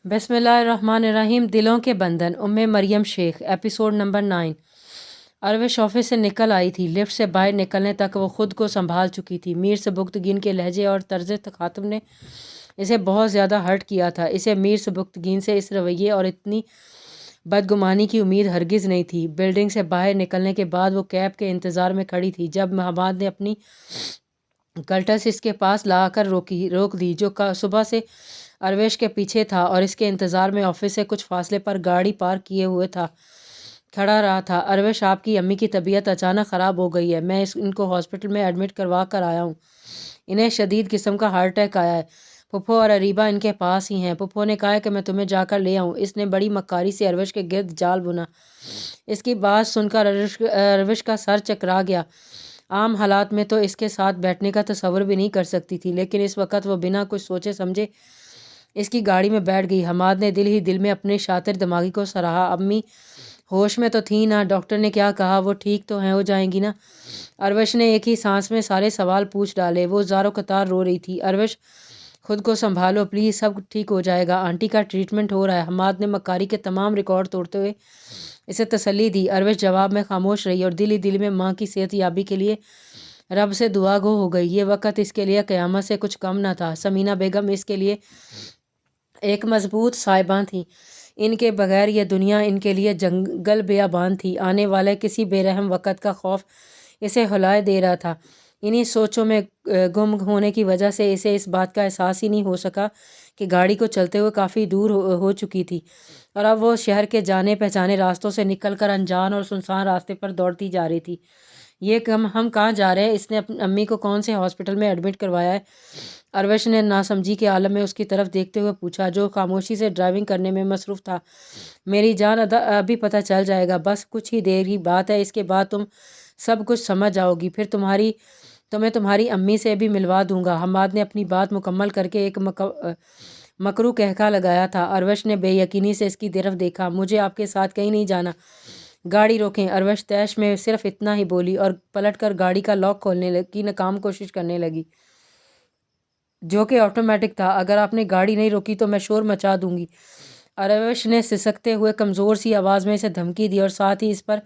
बिस्मिल्लाहिर्रहमानिर्रहीम। दिलों के बंधन, Umme Maryam Shaikh, episode number 9। Arwish office से निकल आई थी। लिफ्ट से बाहर निकलने तक वो खुद को संभाल चुकी थी। मीर सबुक्तगीन के लहजे और तर्ज तखातुब ने इसे बहुत ज़्यादा हर्ट किया था। इसे मीर सबुक्तगीन से इस रवैये और इतनी बदगुमानी की उम्मीद हरगिज़ नहीं थी। बिल्डिंग से बाहर निकलने के बाद वो कैब के इंतज़ार में खड़ी थी जब महबाद ने अपनी कल्टस इसके पास लाकर रोक दी, जो सुबह से अरवेश के पीछे था और इसके इंतज़ार में ऑफिस से कुछ फासले पर गाड़ी पार्क किए हुए खड़ा रहा था। अरवेश, आपकी अम्मी की तबीयत अचानक ख़राब हो गई है। मैं इनको हॉस्पिटल में एडमिट करवा कर आया हूँ। इन्हें शदीद किस्म का हार्ट अटैक आया है। पुप्पो और अरीबा इनके पास ही हैं। पुप्पो ने कहा है कि मैं तुम्हें जाकर ले आऊँ। इसने बड़ी मक्कारी से अरविश के गिर्द जाल बुना। इसकी बात सुनकर अरविश का सर चकरा गया। आम हालात में तो इसके साथ बैठने का तसव्वुर भी नहीं कर सकती थी, लेकिन इस वक्त वो बिना कुछ सोचे समझे इसकी गाड़ी में बैठ गई। हमाद ने दिल ही दिल में अपने शातिर दिमागी को सराहा। अम्मी होश में तो थी ना? डॉक्टर ने क्या कहा? वो ठीक तो हैं, हो जाएंगी ना? अरविश ने एक ही सांस में सारे सवाल पूछ डाले। वो ज़ारो कतार रो रही थी। अरविश, खुद को संभालो प्लीज़, सब ठीक हो जाएगा। आंटी का ट्रीटमेंट हो रहा है। हमाद ने मक्कारी के तमाम रिकॉर्ड तोड़ते हुए इसे तसल्ली दी। अरविश जवाब में खामोश रही और दिल ही दिल में माँ की सेहत याबी के लिए रब से दुआ गो हो गई। ये वक्त इसके लिए क़यामत से कुछ कम ना था। समीना बेगम इसके लिए एक मजबूत साहिबान थी। इनके बगैर ये दुनिया इनके लिए जंगल बेयाबान थी। आने वाले किसी बेरहम वक़्त का खौफ इसे हिलाए दे रहा था। इन्हीं सोचों में गुम होने की वजह से इसे इस बात का एहसास ही नहीं हो सका कि गाड़ी को चलते हुए काफ़ी दूर हो चुकी थी और अब वो शहर के जाने पहचाने रास्तों से निकलकर अनजान और सुनसान रास्ते पर दौड़ती जा रही थी। ये हम कहाँ जा रहे हैं? इसने अपनी अम्मी को कौन से हॉस्पिटल में एडमिट करवाया है? अरविश ने नासमझी के आलम में उसकी तरफ देखते हुए पूछा, जो खामोशी से ड्राइविंग करने में मसरूफ़ था। मेरी जान, अभी पता चल जाएगा, बस कुछ ही देर की बात है। इसके बाद तुम सब कुछ समझ जाओगी। फिर तुम्हें तुम्हारी अम्मी से भी मिलवा दूंगा। हमाद ने अपनी बात मुकम्मल करके एक मकरू कहका लगाया था। अरविश ने बेयकीनी से इसकी तरफ देखा। मुझे आपके साथ कहीं नहीं जाना। गाड़ी रोकें। अरविश तैश में सिर्फ इतना ही बोली और पलटकर गाड़ी का लॉक खोलने की नाकाम कोशिश करने लगी, जो कि ऑटोमेटिक था। अगर आपने गाड़ी नहीं रोकी तो मैं शोर मचा दूंगी। अरविश ने सिसकते हुए कमज़ोर सी आवाज़ में इसे धमकी दी और साथ ही इस पर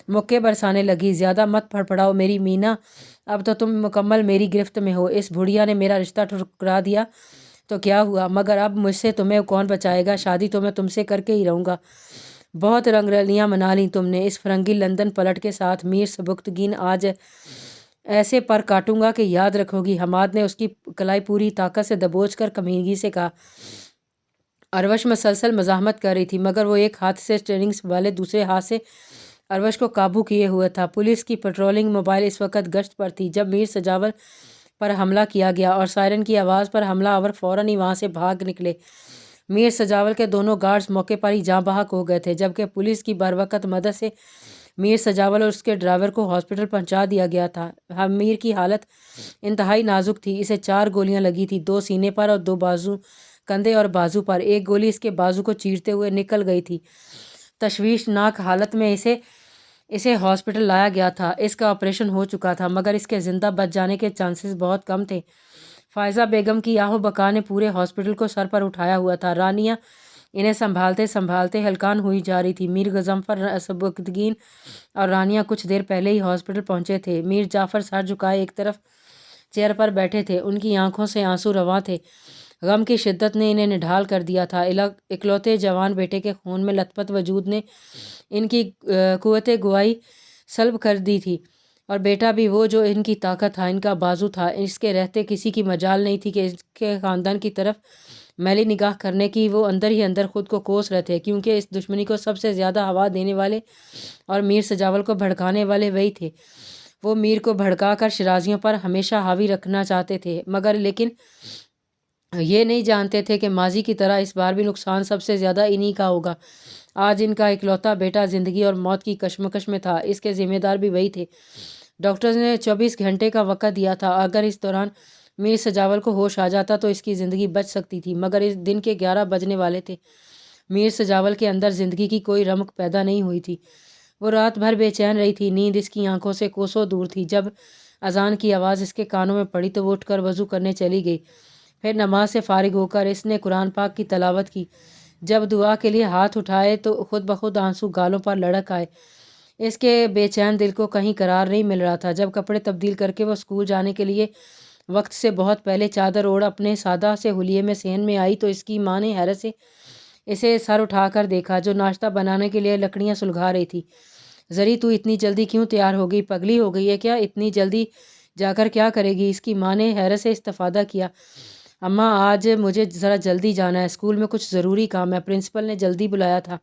मुक्के बरसाने लगी। ज़्यादा मत फड़फड़ाओ मेरी मीना, अब तो तुम मुकम्मल मेरी गिरफ्त में हो। इस बुढ़िया ने मेरा रिश्ता ठुकरा दिया तो क्या हुआ, मगर अब मुझसे तुम्हें कौन बचाएगा? शादी तो मैं तुमसे करके ही रहूँगा। बहुत रंगरलियाँ मना ली तुमने इस फरंगी लंदन पलट के साथ। मीर सबुक्तगीन, आज ऐसे पर काटूंगा कि याद रखोगी। हमाद ने उसकी कलाई पूरी ताकत से दबोच कर कमीनगी से कहा। अरविश मसलसल मज़ाहमत कर रही थी, मगर वो एक हाथ से स्टीयरिंग वाले दूसरे हाथ से अरविश को काबू किए हुए था। पुलिस की पेट्रोलिंग मोबाइल इस वक्त गश्त पर थी जब मीर सजावल पर हमला किया गया और सायरन की आवाज़ पर हमलावर फ़ौरन ही वहाँ से भाग निकले। मीर सजावल के दोनों गार्ड्स मौके पर ही जाँ बहक हो गए थे, जबकि पुलिस की बरवकत मदद से मीर सजावल और उसके ड्राइवर को हॉस्पिटल पहुंचा दिया गया था। मीर की हालत इंतहाई नाजुक थी। इसे 4 गोलियां लगी थी, 2 सीने पर और 2 बाजू, कंधे और बाजू पर। एक गोली इसके बाजू को चीरते हुए निकल गई थी। तशवीशनाक हालत में इसे हॉस्पिटल लाया गया था। इसका ऑपरेशन हो चुका था, मगर इसके ज़िंदा बच जाने के चांसेस बहुत कम थे। फ़ायज़ा बेगम की आहो बका ने पूरे हॉस्पिटल को सर पर उठाया हुआ था। रानियाँ इन्हें संभालते संभालते हलकान हुई जा रही थी। मीर गज़नफ़र सबुक्तगीन और रानियाँ कुछ देर पहले ही हॉस्पिटल पहुँचे थे। मीर जाफ़र सर झुकाए एक तरफ चेयर पर बैठे थे। उनकी आंखों से आंसू रवां थे। गम की शिद्दत ने इन्हें निढाल कर दिया था। इकलौते जवान बेटे के खून में लथपथ वजूद ने इनकी कुव्वत गुआई सल्ब कर दी थी, और बेटा भी वो जो इनकी ताकत था, इनका बाजू था। इसके रहते किसी की मजाल नहीं थी कि इसके ख़ानदान की तरफ मैली निगाह करने की। वो अंदर ही अंदर ख़ुद को कोस रहे थे, क्योंकि इस दुश्मनी को सबसे ज़्यादा हवा देने वाले और मीर सजावल को भड़काने वाले वही थे। वो मीर को भड़का कर शराजियों पर हमेशा हावी रखना चाहते थे, मगर लेकिन ये नहीं जानते थे कि माजी की तरह इस बार भी नुकसान सबसे ज़्यादा इन्हीं का होगा। आज इनका इकलौता बेटा ज़िंदगी और मौत की कशमकश में था। इसके ज़िम्मेदार भी वही थे। डॉक्टर्स ने 24 घंटे का वक़्त दिया था। अगर इस दौरान मीर सजावल को होश आ जाता तो इसकी ज़िंदगी बच सकती थी, मगर इस दिन के 11 बजने वाले थे। मीर सजावल के अंदर ज़िंदगी की कोई रमक पैदा नहीं हुई थी। वो रात भर बेचैन रही थी। नींद इसकी आंखों से कोसों दूर थी। जब अजान की आवाज़ इसके कानों में पड़ी तो वो उठकर वज़ू करने चली गई। फिर नमाज से फ़ारिग होकर इसने कुरान पाक की तलावत की। جب دعا کے لیے ہاتھ اٹھائے تو خود بخود آنسو گالوں پر لڑک آئے۔ اس کے بے چین دل کو کہیں قرار نہیں مل رہا تھا۔ جب کپڑے تبدیل کر کے وہ اسکول جانے کے لیے وقت سے بہت پہلے چادر اوڑھ اپنے سادہ سے حلیے میں صحن میں آئی تو اس کی ماں نے حیرت سے اسے سر اٹھا کر دیکھا، جو ناشتہ بنانے کے لیے لکڑیاں سلگا رہی تھی۔ زری تو اتنی جلدی کیوں تیار ہو گئی؟ پگلی ہو گئی ہے کیا؟ اتنی جلدی جا کر کیا کرے گی؟ اس کی ماں نے حیرت سے استفادہ کیا۔ اماں آج مجھے ذرا جلدی جانا ہے، اسکول میں کچھ ضروری کام ہے، پرنسپل نے جلدی بلایا تھا۔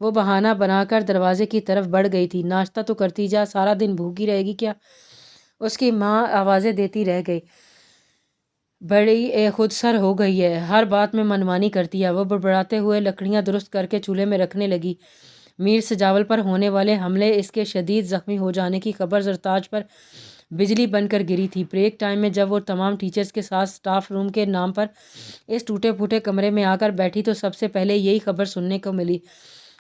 وہ بہانہ بنا کر دروازے کی طرف بڑھ گئی تھی۔ ناشتہ تو کرتی جا، سارا دن بھوکی رہے گی کیا؟ اس کی ماں آوازیں دیتی رہ گئی۔ بڑی خود سر ہو گئی ہے، ہر بات میں منمانی کرتی ہے۔ وہ بڑبڑاتے ہوئے لکڑیاں درست کر کے چولہے میں رکھنے لگی۔ میر سجاول پر ہونے والے حملے، اس کے شدید زخمی ہو جانے کی خبر زرتاج پر بجلی بن کر گری تھی۔ بریک ٹائم میں جب وہ تمام ٹیچرز کے ساتھ سٹاف روم کے نام پر اس ٹوٹے پھوٹے کمرے میں آ کر بیٹھی تو سب سے پہلے یہی خبر سننے کو ملی،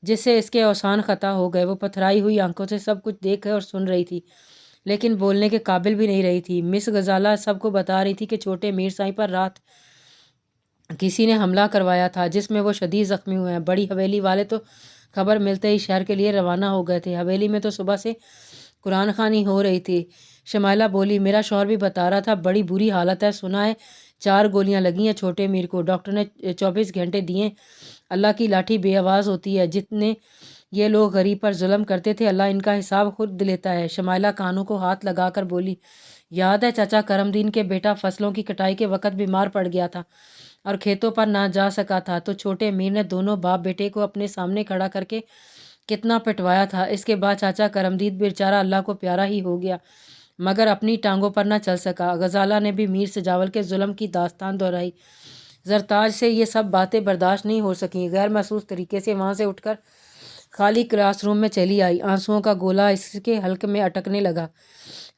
جس سے اس کے اوسان خطا ہو گئے۔ وہ پتھرائی ہوئی آنکھوں سے سب کچھ دیکھ اور سن رہی تھی، لیکن بولنے کے قابل بھی نہیں رہی تھی۔ مس غزالہ سب کو بتا رہی تھی کہ چھوٹے میر سائیں پر رات کسی نے حملہ کروایا تھا، جس میں وہ شدید زخمی ہوئے ہیں۔ بڑی حویلی والے تو خبر ملتے ہی شہر کے لیے روانہ ہو گئے تھے۔ حویلی میں تو صبح سے قرآن خوانی ہو رہی تھی۔ شمائلہ بولی، میرا شوہر بھی بتا رہا تھا، بڑی بری حالت ہے، سنا ہے 4 گولیاں لگی ہیں چھوٹے میر کو، ڈاکٹر نے 24 گھنٹے دیے۔ اللہ کی لاٹھی بے آواز ہوتی ہے، جتنے یہ لوگ غریب پر ظلم کرتے تھے، اللہ ان کا حساب خود لیتا ہے۔ شمائلہ کانوں کو ہاتھ لگا کر بولی، یاد ہے چاچا کرم دین کے بیٹا فصلوں کی کٹائی کے وقت بیمار پڑ گیا تھا اور کھیتوں پر نہ جا سکا تھا، تو چھوٹے میر نے دونوں باپ بیٹے کو اپنے سامنے کھڑا کر کے کتنا پٹوایا تھا۔ اس کے بعد چاچا کرم دین بیچارہ اللہ کو پیارا ہی ہو گیا، مگر اپنی ٹانگوں پر نہ چل سکا۔ غزالہ نے بھی میر سجاول کے ظلم کی داستان دہرائی۔ زرتاج سے یہ سب باتیں برداشت نہیں ہو سکیں۔ غیر محسوس طریقے سے وہاں سے اٹھ کر خالی کلاس روم میں چلی آئی۔ آنسوؤں کا گولا اس کے حلق میں اٹکنے لگا۔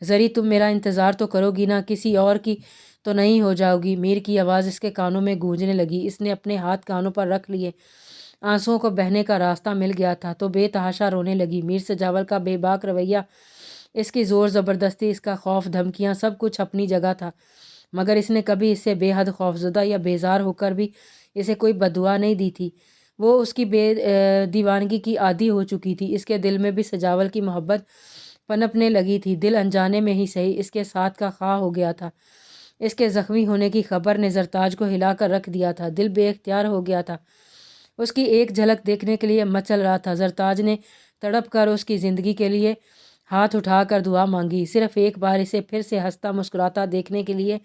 زری، تم میرا انتظار تو کرو گی نا، کسی اور کی تو نہیں ہو جاؤ گی؟ میر کی آواز اس کے کانوں میں گونجنے لگی۔ اس نے اپنے ہاتھ کانوں پر رکھ لیے۔ آنسوؤں کو بہنے کا راستہ مل گیا تھا تو بے تحاشا رونے لگی۔ میر سجاول کا بے باک رویہ، اس کی زور زبردستی، اس کا خوف، دھمکیاں، سب کچھ اپنی جگہ تھا، مگر اس نے کبھی اس سے بے حد خوفزدہ یا بیزار ہو کر بھی اسے کوئی بددعا نہیں دی تھی۔ وہ اس کی بے دیوانگی کی عادی ہو چکی تھی۔ اس کے دل میں بھی سجاول کی محبت پنپنے لگی تھی۔ دل انجانے میں ہی صحیح اس کے ساتھ کا خواہ ہو گیا تھا۔ اس کے زخمی ہونے کی خبر نے زرتاج کو ہلا کر رکھ دیا تھا۔ دل بے اختیار ہو گیا تھا، اس کی ایک جھلک دیکھنے کے لیے مچل رہا تھا۔ زرتاج نے تڑپ کر اس کی زندگی کے لیے ہاتھ اٹھا کر دعا مانگی، صرف ایک بار اسے پھر سے ہنستا مسکراتا دیکھنے کے لیے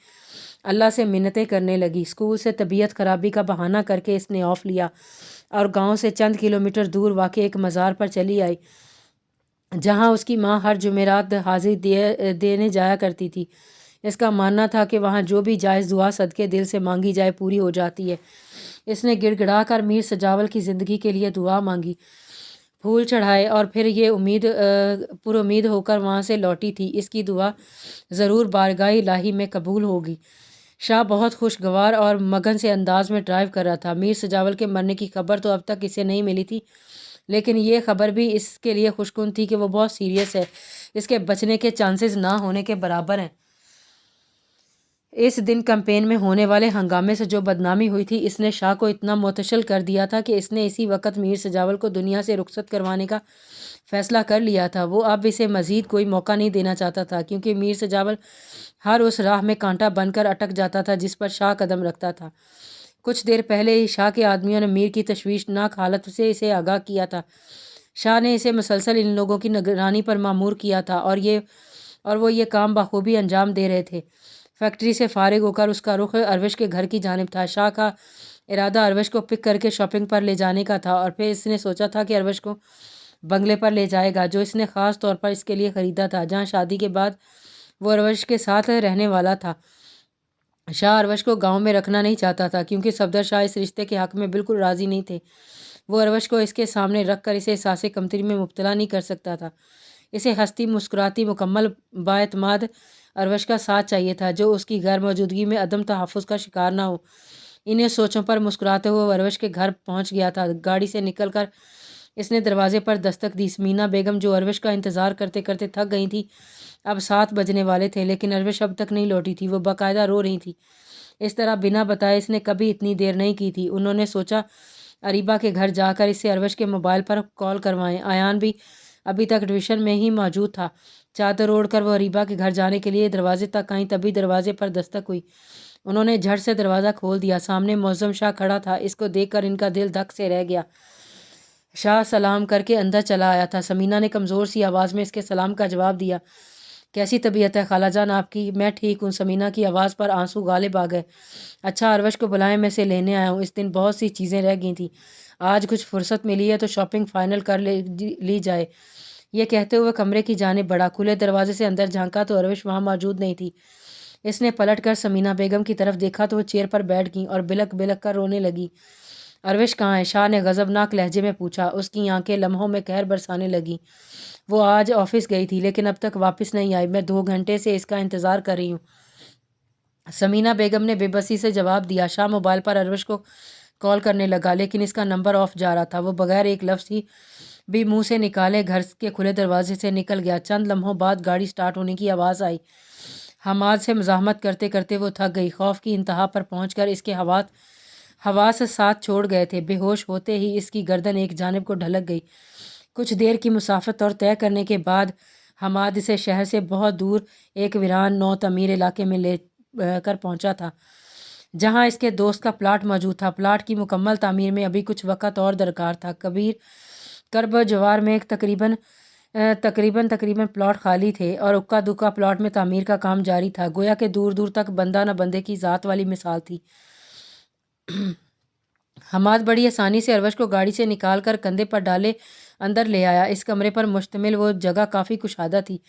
اللہ سے منتیں کرنے لگی۔ اسکول سے طبیعت خرابی کا بہانہ کر کے اس نے آف لیا اور گاؤں سے چند کلومیٹر دور واقع ایک مزار پر چلی آئی، جہاں اس کی ماں ہر جمعرات حاضری دینے جایا کرتی تھی۔ اس کا ماننا تھا کہ وہاں جو بھی جائز دعا صدقے دل سے مانگی جائے پوری ہو جاتی ہے۔ اس نے گڑ گڑا کر میر سجاول کی زندگی کے لیے دعا مانگی، پھول چڑھائے اور پھر یہ پر امید ہو کر وہاں سے لوٹی تھی، اس کی دعا ضرور بارگاہ الہی میں قبول ہوگی۔ شاہ بہت خوشگوار اور مگن سے انداز میں ڈرائیو کر رہا تھا۔ میر سجاول کے مرنے کی خبر تو اب تک اسے نہیں ملی تھی، لیکن یہ خبر بھی اس کے لیے خوشکن تھی کہ وہ بہت سیریس ہے، اس کے بچنے کے چانسز نہ ہونے کے برابر ہیں۔ اس دن کمپین میں ہونے والے ہنگامے سے جو بدنامی ہوئی تھی، اس نے شاہ کو اتنا متشل کر دیا تھا کہ اس نے اسی وقت میر سجاول کو دنیا سے رخصت کروانے کا فیصلہ کر لیا تھا۔ وہ اب اسے مزید کوئی موقع نہیں دینا چاہتا تھا، کیونکہ میر سجاول ہر اس راہ میں کانٹا بن کر اٹک جاتا تھا جس پر شاہ قدم رکھتا تھا۔ کچھ دیر پہلے ہی شاہ کے آدمیوں نے میر کی تشویشناک حالت سے اسے آگاہ کیا تھا۔ شاہ نے اسے مسلسل ان لوگوں کی نگرانی پر مامور کیا تھا اور وہ یہ کام بخوبی انجام دے رہے تھے۔ فیکٹری سے فارغ ہو کر اس کا رخ اروش کے گھر کی جانب تھا۔ شاہ کا ارادہ اروش کو پک کر کے شاپنگ پر لے جانے کا تھا، اور پھر اس نے سوچا تھا کہ اروش کو بنگلے پر لے جائے گا جو اس نے خاص طور پر اس کے لیے خریدا تھا، جہاں شادی کے بعد وہ اروش کے ساتھ رہنے والا تھا۔ شاہ اروش کو گاؤں میں رکھنا نہیں چاہتا تھا، کیونکہ صفدر شاہ اس رشتے کے حق میں بالکل راضی نہیں تھے۔ وہ اروش کو اس کے سامنے رکھ کر اسے احساس کمتری میں مبتلا نہیں کر سکتا تھا۔ اسے ہنستی مسکراتی مکمل بااعتماد اروش کا ساتھ چاہیے تھا، جو اس کی غیر موجودگی میں عدم تحفظ کا شکار نہ ہو۔ انہیں سوچوں پر مسکراتے ہوئے وہ اروش کے گھر پہنچ گیا تھا۔ گاڑی سے نکل کر اس نے دروازے پر دستک دی۔ سمینا بیگم، جو اروش کا انتظار کرتے کرتے تھک گئی تھی، اب 7 بجنے والے تھے لیکن اروش اب تک نہیں لوٹی تھی۔ وہ باقاعدہ رو رہی تھی۔ اس طرح بنا بتائے اس نے کبھی اتنی دیر نہیں کی تھی۔ انہوں نے سوچا अरीबा के घर जाकर इससे अरवश के मोबाइल पर कॉल करवाएं। आयान भी अभी तक ट्यूशन में ही मौजूद था। चादर ओढ़कर वो अरीबा के घर जाने के लिए दरवाजे तक आई, तभी दरवाजे पर दस्तक हुई। उन्होंने झट से दरवाज़ा खोल दिया। सामने मौज़म शाह खड़ा था। इसको देखकर इनका दिल धक से रह गया। शाह सलाम करके अंदर चला आया था। समीना ने कमज़ोर सी आवाज़ में इसके सलाम का जवाब दिया। कैसी तबीयत है खालाजान आपकी? मैं ठीक हूँ। समीना की आवाज़ पर आंसू गालिब आ गए। अच्छा, अरवश को बुलाएं, मैं इसे लेने आया हूँ। इस दिन बहुत सी चीज़ें रह गई थी, आज कुछ फुर्सत मिली है तो शॉपिंग फाइनल कर ली जाए। ये कहते हुए कमरे की जानिब बढ़ा। खुले दरवाजे से अंदर झांका तो अरवश वहाँ मौजूद नहीं थी। इसने पलट कर समीना बेगम की तरफ देखा तो वो चेयर पर बैठ गई और बिलक बिलक कर रोने लगी। अरवश कहाँ है? शाह ने गज़बनाक लहजे में पूछा। उसकी आंखें लम्हों में कहर बरसाने लगी। वो आज ऑफिस गई थी लेकिन अब तक वापस नहीं आई। मैं 2 घंटे से इसका इंतज़ार कर रही हूँ, समीना बेगम ने बेबसी से जवाब दिया। शाह मोबाइल पर अरवश को कॉल करने लगा लेकिन इसका नंबर ऑफ जा रहा था। वो बगैर एक लफ्ज़ ही भी मुंह से निकाले घर के खुले दरवाजे से निकल गया। चंद लम्हों बाद गाड़ी स्टार्ट होने की आवाज़ आई। हमाद से मज़ाहमत करते करते वो थक गई। खौफ की इंतहा पर पहुंचकर इसके हवास साथ छोड़ गए थे। बेहोश होते ही इसकी गर्दन एक जानिब को ढलक गई। कुछ देर की मुसाफत और तय करने के बाद हमाद इसे शहर से बहुत दूर एक वीरान नौ तमीर इलाके में ले कर पहुंचा था, जहां इसके दोस्त का प्लाट मौजूद था। प्लाट की मुकम्मल तामीर में अभी कुछ वक़्त और दरकार था। कबीर करब जवार में एक तकरीबन प्लाट खाली थे और उक्का दुक्का प्लाट में तामीर का काम जारी था। गोया के दूर दूर तक बंदा न बंदे की ज़ात वाली मिसाल थी। हमाद बड़ी आसानी से अरवश को गाड़ी से निकाल कर कंधे पर डाले अंदर ले आया। इस कमरे पर मुश्तमिल वो जगह काफ़ी कुशादा थी।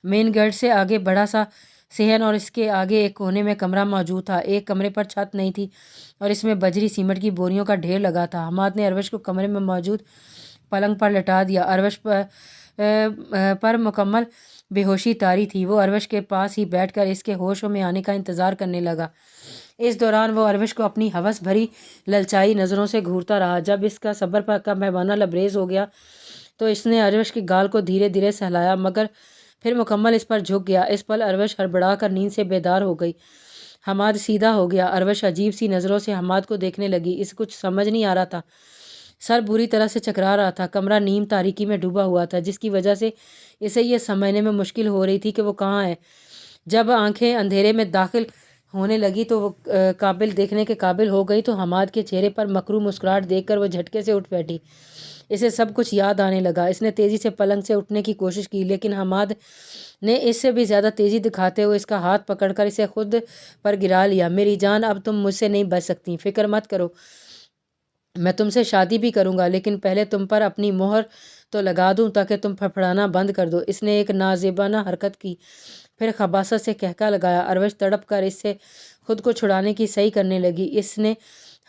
मेन गेट से आगे बड़ा सा सेहन और इसके आगे एक कोने में कमरा मौजूद था। एक कमरे पर छत नहीं थी और इसमें बजरी सीमेंट की बोरियों का ढेर लगा था। हमाद ने अरवश को कमरे में मौजूद पलंग पर लटा दिया। अरवश पर मुकम्मल बेहोशी तारी थी। वो अरवश के पास ही बैठकर इसके होशों में आने का इंतज़ार करने लगा। इस दौरान वो अरवश को अपनी हवस भरी ललचाई नज़रों से घूरता रहा। जब इसका सब्र का पैमाना लबरेज हो गया तो इसने अरवश की गाल को धीरे धीरे सहलाया, मगर फिर मुकम्मल इस पर झुक गया। इस पल अरवश हड़बड़ा कर नींद से बेदार हो गई। हमाद सीधा हो गया। अरवश अजीब सी नज़रों से हमाद को देखने लगी। इसे कुछ समझ नहीं आ रहा था। सर बुरी तरह से चकरा रहा था। कमरा नीम तारीकी में डूबा हुआ था, जिसकी वजह से इसे ये समझने में मुश्किल हो रही थी कि वो कहाँ है। जब आंखें अंधेरे में दाखिल होने लगी तो वो काबिल देखने के काबिल हो गई तो हमाद के चेहरे पर मकरू मुस्कुराहट देखकर वो झटके से उठ बैठी। इसे सब कुछ याद आने लगा। इसने तेज़ी से पलंग से उठने की कोशिश की लेकिन हमाद ने इससे भी ज़्यादा तेज़ी दिखाते हुए इसका हाथ पकड़कर इसे खुद पर गिरा लिया। मेरी जान, अब तुम मुझसे नहीं बच सकती। फ़िक्र मत करो, मैं तुमसे शादी भी करूँगा, लेकिन पहले तुम पर अपनी मोहर तो लगा दूँ ताकि तुम फड़फड़ाना बंद कर दो। इसने एक नाजेबाना हरकत की, फिर खबासत से कहका लगाया। अरवश तड़प कर इससे खुद को छुड़ाने की सही करने लगी। इसने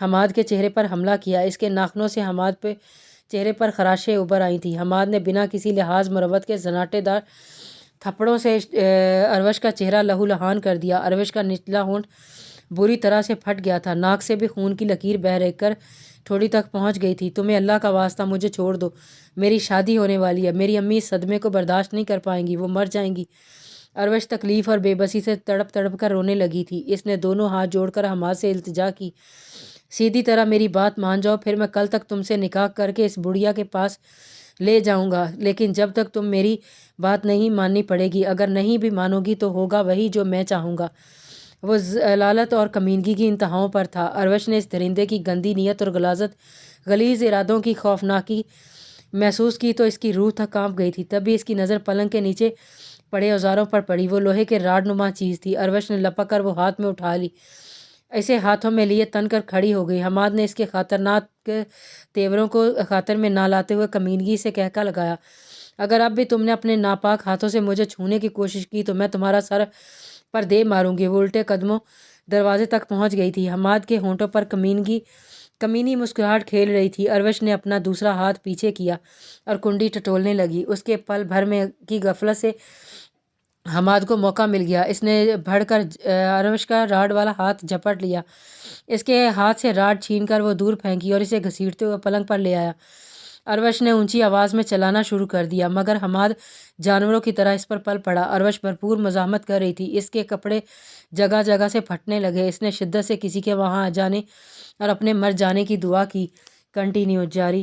हमाद के चेहरे पर हमला किया। इसके नाखनों से हमाद पे चेहरे पर खराशें उभर आई थी। हमाद ने बिना किसी लिहाज मुरवत के सन्नाटेदार थप्पड़ों से अरवश का चेहरा लहूलुहान कर दिया। अरवश का निचला होंठ बुरी तरह से फट गया था। नाक से भी खून की लकीर बह रहकर ठोड़ी तक पहुंच गई थी। तुम्हें अल्लाह का वास्ता मुझे छोड़ दो, मेरी शादी होने वाली है। मेरी अम्मी इस सदमे को बर्दाश्त नहीं कर पाएंगी, वो मर जाएंगी। अरवश तकलीफ़ और बेबसी से तड़प तड़प कर रोने लगी थी। इसने दोनों हाथ जोड़कर हमाद से इल्तिजा की, सीधी तरह मेरी बात मान जाओ, फिर मैं कल तक तुमसे निकाह करके इस बुढ़िया के पास ले जाऊंगा, लेकिन जब तक तुम मेरी बात नहीं माननी पड़ेगी। अगर नहीं भी मानोगी तो होगा वही जो मैं चाहूँगा। वो जलालत और कमीनगी की इंतहाओं पर था। अरवश ने इस दरिंदे की गंदी नीयत और गलीज़ इरादों की खौफनाकी महसूस की तो इसकी रूह तक कांप गई थी। तभी इसकी नज़र पलंग के नीचे पड़े औजारों पर पड़ी। वो लोहे के राड नुमा चीज़ थी। अरवश ने लपक कर वो हाथ में उठा ली, इसे हाथों में लिए तन कर खड़ी हो गई। हमाद ने इसके खतरनाक तेवरों को खातर में ना लाते हुए कमीनगी से कहका लगाया, अगर अब भी तुमने अपने नापाक हाथों से मुझे छूने की कोशिश की तो मैं तुम्हारा सर पर दे मारूंगी। वो उल्टे कदमों दरवाजे तक पहुंच गई थी। हमाद के होंठों पर कमीनी मुस्कुराहट खेल रही थी। अरवश ने अपना दूसरा हाथ पीछे किया और कुंडी टटोलने लगी। उसके पल भर में की गफलत से हमाद को मौका मिल गया। इसने भड़कर अरवश का राड वाला हाथ झपट लिया। इसके हाथ से राड छीनकर वो दूर फेंकी और इसे घसीटते हुए पलंग पर ले आया। अरवश ने ऊंची आवाज़ में चलाना शुरू कर दिया, मगर हमाद जानवरों की तरह इस पर पल पड़ा। अरवश भरपूर मज़ाहमत कर रही थी। इसके कपड़े जगह जगह से फटने लगे। इसने शिद्दत से किसी के वहाँ आ जाने और अपने मर जाने की दुआ की کنٹینیو جاری